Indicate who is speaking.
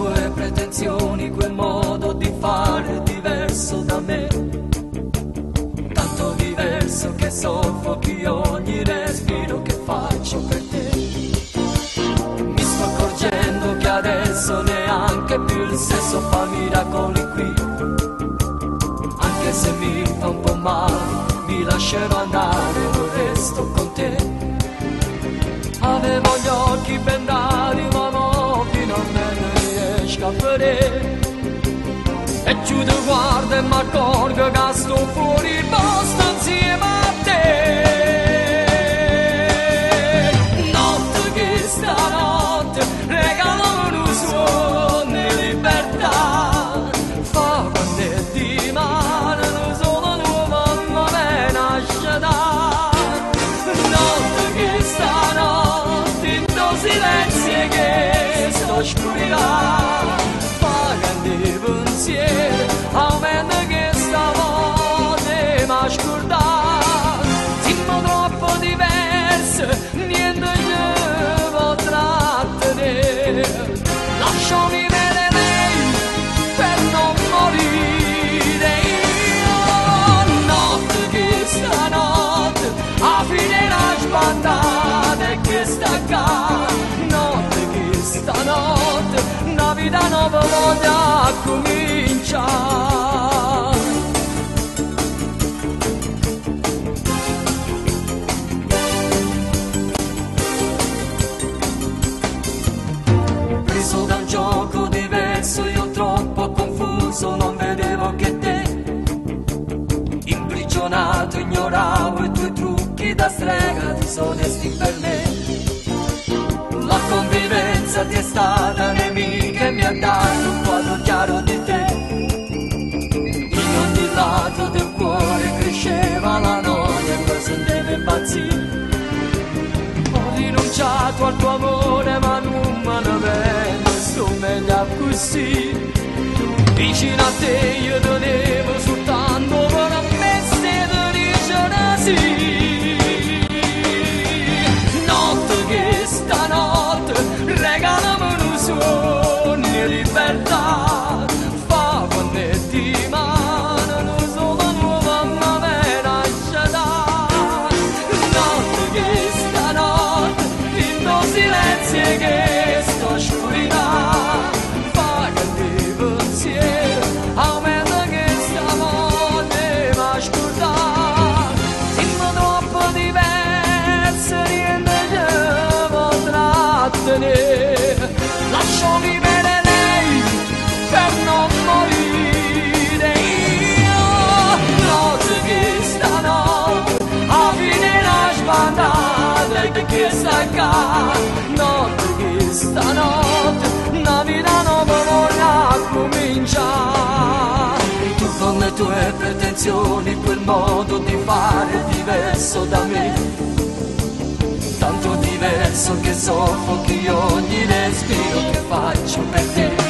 Speaker 1: tue pretensioni, quel modo di fare è diverso da me, tanto diverso che soffochi ogni respiro che faccio per te. Mi sto accorgendo che adesso neanche più il sesso fa miracoli qui, anche se mi fa un po' male, mi lascerò andare, non resto con te. Avevo gli occhi bendati, ma mo finalmente riesco a vedere. E giù ti guardo e mi accorgo che sto fuori il posto insieme a te. Notte che stanotte regalami un suono di libertà. Fa quando è di mano, solo nuova mamma me nasce da. Notte che stanotte in tuo silenzio che sto oscurità. Pagando pensieri, aumenta che stavolta mi scordato. Siamo troppo diversi, niente che potrà tenere. Lasciami vedere lei per non morire. Io notte che stanotte a fine la spantata e che sta qua. Notte che stanotte una vita nuova voglia cominciare. Preso da un gioco diverso, io troppo confuso, non vedevo che te. Imprigionato, ignoravo i tuoi trucchi da strega, disonesti per me. La convivenza ti è stata nemica e mi ha dato un quadro chiaro di te. In ogni lato del cuore cresceva la noia e mi sentivo impazzire. Ho rinunciato al tuo amore ma non me ne vendo, sto meglio così. Vicino a te io tenevo soltanto per me se ti dice sì. Notte che stanotte regalami un suono di libertà. Fa quando è di mano, solo nuova mamma me nasce da. Notte che stanotte in tuo silenzio che sto oscurità. Pagando pensieri, aumenta che stavolta mi scordato. Siamo troppo diversi, niente che potrà tenere. Lasciami vedere lei per non morire. Io notte che stanotte a fine la spantata e che sta qua. Notte che stanotte una vita nuova vorrà cominciare. Tu con le tue pretensioni, quel modo di fare è diverso da me, tanto diverso che soffochi ogni respiro che faccio per te.